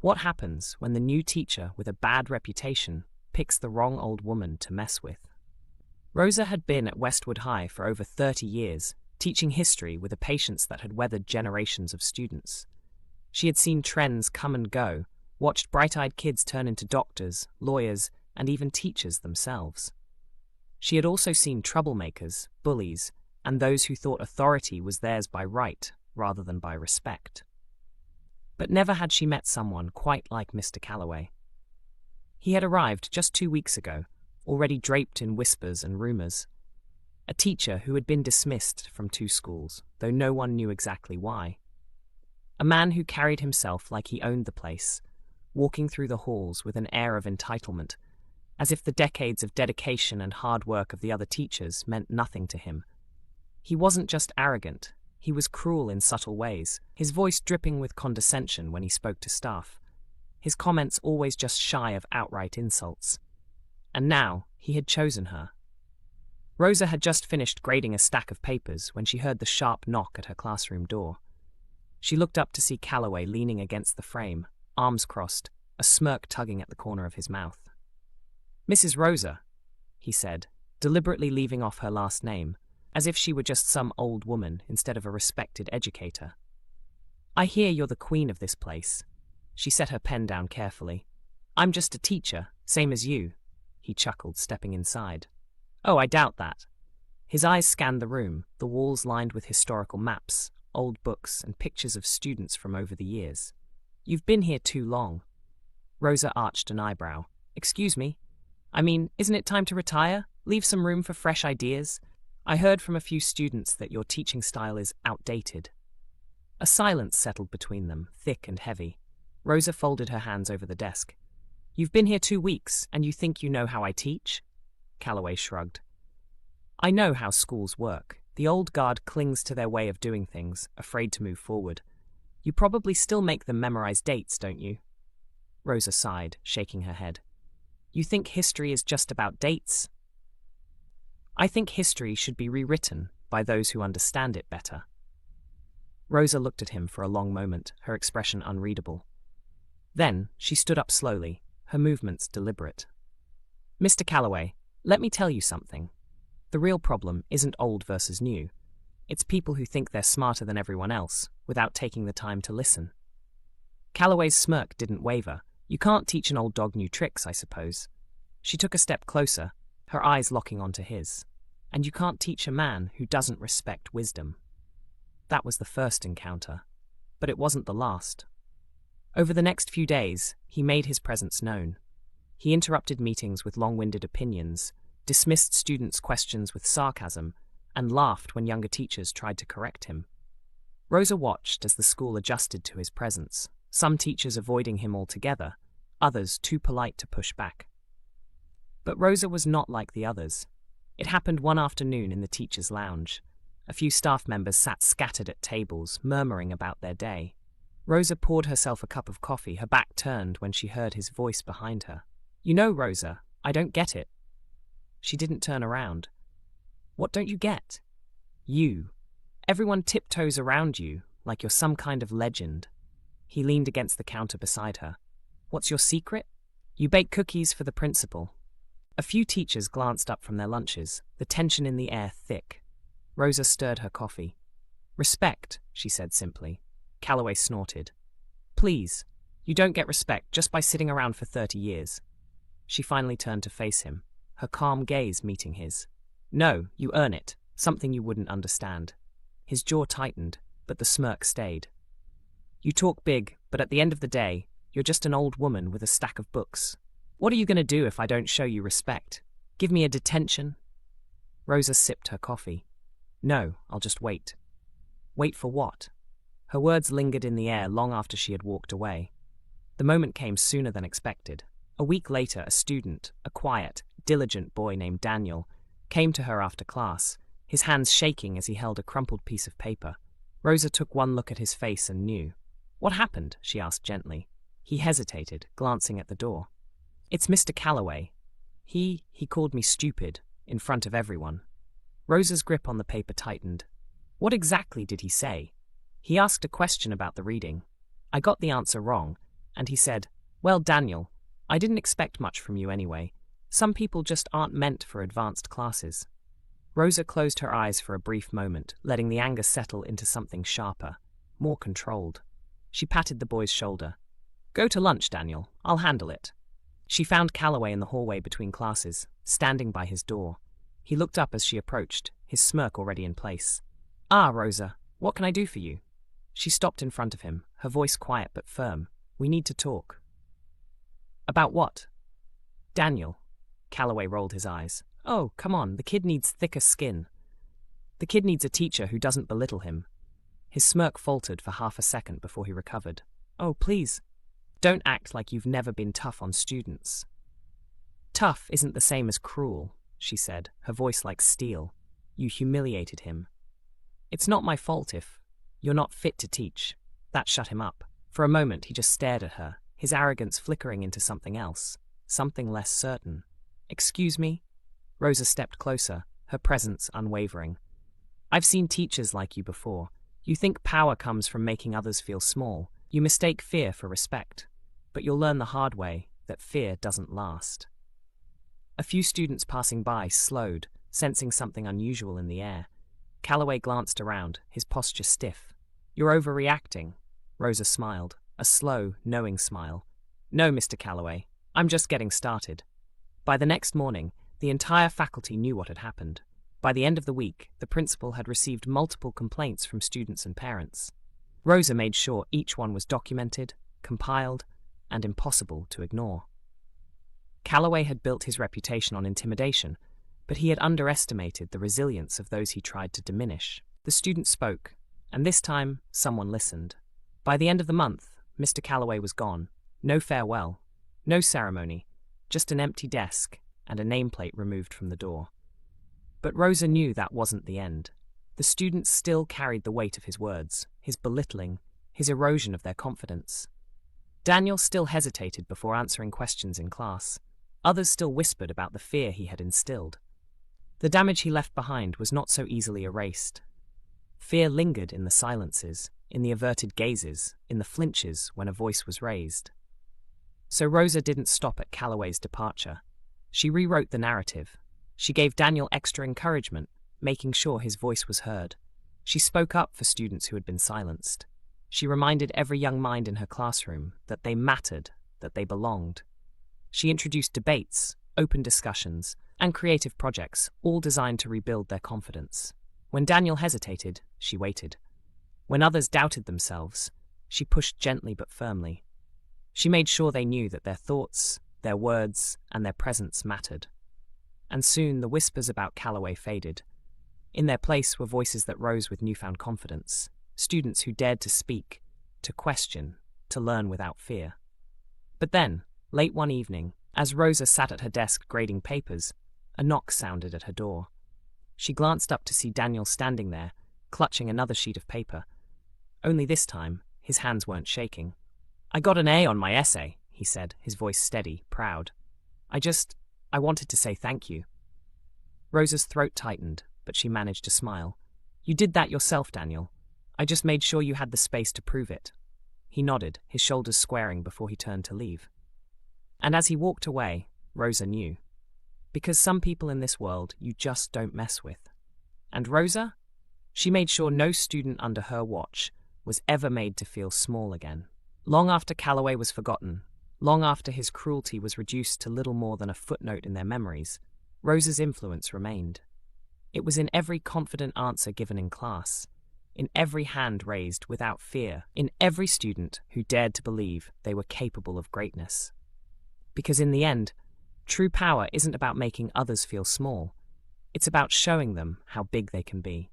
What happens when the new teacher with a bad reputation picks the wrong old woman to mess with? Rosa had been at Westwood High for over 30 years, teaching history with a patience that had weathered generations of students. She had seen trends come and go, watched bright-eyed kids turn into doctors, lawyers, and even teachers themselves. She had also seen troublemakers, bullies, and those who thought authority was theirs by right rather than by respect. But never had she met someone quite like Mr. Calloway. He had arrived just 2 weeks ago, already draped in whispers and rumors. A teacher who had been dismissed from 2 schools, though no one knew exactly why. A man who carried himself like he owned the place, walking through the halls with an air of entitlement, as if the decades of dedication and hard work of the other teachers meant nothing to him. He wasn't just arrogant, he was cruel in subtle ways, his voice dripping with condescension when he spoke to staff, his comments always just shy of outright insults. And now he had chosen her. Rosa had just finished grading a stack of papers when she heard the sharp knock at her classroom door. She looked up to see Calloway leaning against the frame, arms crossed, a smirk tugging at the corner of his mouth. "Mrs. Rosa," he said, deliberately leaving off her last name, as if she were just some old woman instead of a respected educator. "I hear you're the queen of this place." She set her pen down carefully. "I'm just a teacher, same as you," he chuckled, stepping inside. "Oh, I doubt that." His eyes scanned the room, the walls lined with historical maps, old books, and pictures of students from over the years. "You've been here too long." Rosa arched an eyebrow. "Excuse me? I mean, isn't it time to retire? Leave some room for fresh ideas? I heard from a few students that your teaching style is outdated." A silence settled between them, thick and heavy. Rosa folded her hands over the desk. "You've been here 2 weeks, and you think you know how I teach?" Calloway shrugged. "I know how schools work. The old guard clings to their way of doing things, afraid to move forward. You probably still make them memorize dates, don't you?" Rosa sighed, shaking her head. "You think history is just about dates?" "I think history should be rewritten by those who understand it better." Rosa looked at him for a long moment, her expression unreadable. Then she stood up slowly, her movements deliberate. "Mr. Calloway, let me tell you something. The real problem isn't old versus new. It's people who think they're smarter than everyone else, without taking the time to listen." Calloway's smirk didn't waver. "You can't teach an old dog new tricks, I suppose." She took a step closer, her eyes locking onto his. "And you can't teach a man who doesn't respect wisdom." That was the first encounter, but it wasn't the last. Over the next few days, he made his presence known. He interrupted meetings with long-winded opinions, dismissed students' questions with sarcasm, and laughed when younger teachers tried to correct him. Rosa watched as the school adjusted to his presence, some teachers avoiding him altogether, others too polite to push back. But Rosa was not like the others. It happened one afternoon in the teacher's lounge. A few staff members sat scattered at tables, murmuring about their day. Rosa poured herself a cup of coffee, her back turned when she heard his voice behind her. "You know, Rosa, I don't get it." She didn't turn around. "What don't you get?" "You. Everyone tiptoes around you, like you're some kind of legend." He leaned against the counter beside her. "What's your secret?" "You bake cookies for the principal." A few teachers glanced up from their lunches, the tension in the air thick. Rosa stirred her coffee. "Respect," she said simply. Calloway snorted. "Please, you don't get respect just by sitting around for 30 years. She finally turned to face him, her calm gaze meeting his. "No, you earn it, something you wouldn't understand." His jaw tightened, but the smirk stayed. "You talk big, but at the end of the day, you're just an old woman with a stack of books. What are you going to do if I don't show you respect? Give me a detention?" Rosa sipped her coffee. "No, I'll just wait." "Wait for what?" Her words lingered in the air long after she had walked away. The moment came sooner than expected. A week later, a student, a quiet, diligent boy named Daniel, came to her after class, his hands shaking as he held a crumpled piece of paper. Rosa took one look at his face and knew. "What happened?" she asked gently. He hesitated, glancing at the door. "It's Mr. Calloway. He called me stupid, in front of everyone." Rosa's grip on the paper tightened. "What exactly did he say?" "He asked a question about the reading. I got the answer wrong, and he said, "Well, Daniel, I didn't expect much from you anyway. Some people just aren't meant for advanced classes." Rosa closed her eyes for a brief moment, letting the anger settle into something sharper, more controlled. She patted the boy's shoulder. "Go to lunch, Daniel. I'll handle it." She found Calloway in the hallway between classes, standing by his door. He looked up as she approached, his smirk already in place. "Ah, Rosa, what can I do for you?" She stopped in front of him, her voice quiet but firm. "We need to talk." "About what?" "Daniel." Calloway rolled his eyes. "Oh, come on, the kid needs thicker skin. The kid needs a teacher who doesn't belittle him." His smirk faltered for half a second before he recovered. "Oh, please, don't act like you've never been tough on students." "Tough isn't the same as cruel," she said, her voice like steel. "You humiliated him. It's not my fault if you're not fit to teach." That shut him up. For a moment he just stared at her, his arrogance flickering into something else, something less certain. "Excuse me?" Rosa stepped closer, her presence unwavering. "I've seen teachers like you before. You think power comes from making others feel small. You mistake fear for respect. But you'll learn the hard way that fear doesn't last." A few students passing by slowed, sensing something unusual in the air. Calloway glanced around, his posture stiff. "You're overreacting." Rosa smiled, a slow, knowing smile. "No, Mr. Calloway, I'm just getting started." By the next morning, the entire faculty knew what had happened. By the end of the week, the principal had received multiple complaints from students and parents. Rosa made sure each one was documented, compiled, and impossible to ignore. Calloway had built his reputation on intimidation, but he had underestimated the resilience of those he tried to diminish. The students spoke, and this time, someone listened. By the end of the month, Mr. Calloway was gone. No farewell, no ceremony, just an empty desk and a nameplate removed from the door. But Rosa knew that wasn't the end. The students still carried the weight of his words, his belittling, his erosion of their confidence. Daniel still hesitated before answering questions in class. Others still whispered about the fear he had instilled. The damage he left behind was not so easily erased. Fear lingered in the silences, in the averted gazes, in the flinches when a voice was raised. So Rosa didn't stop at Calloway's departure. She rewrote the narrative. She gave Daniel extra encouragement, making sure his voice was heard. She spoke up for students who had been silenced. She reminded every young mind in her classroom that they mattered, that they belonged. She introduced debates, open discussions, and creative projects, all designed to rebuild their confidence. When Daniel hesitated, she waited. When others doubted themselves, she pushed gently but firmly. She made sure they knew that their thoughts, their words, and their presence mattered. And soon the whispers about Calloway faded. In their place were voices that rose with newfound confidence, students who dared to speak, to question, to learn without fear. But then, late one evening, as Rosa sat at her desk grading papers, a knock sounded at her door. She glanced up to see Daniel standing there, clutching another sheet of paper. Only this time, his hands weren't shaking. "I got an A on my essay," he said, his voice steady, proud. I wanted to say thank you." Rosa's throat tightened, but she managed to smile. "You did that yourself, Daniel. I just made sure you had the space to prove it." He nodded, his shoulders squaring before he turned to leave. And as he walked away, Rosa knew. Because some people in this world you just don't mess with. And Rosa? She made sure no student under her watch was ever made to feel small again. Long after Calloway was forgotten, long after his cruelty was reduced to little more than a footnote in their memories, Rosa's influence remained. It was in every confident answer given in class, in every hand raised without fear, in every student who dared to believe they were capable of greatness. Because in the end, true power isn't about making others feel small. It's about showing them how big they can be.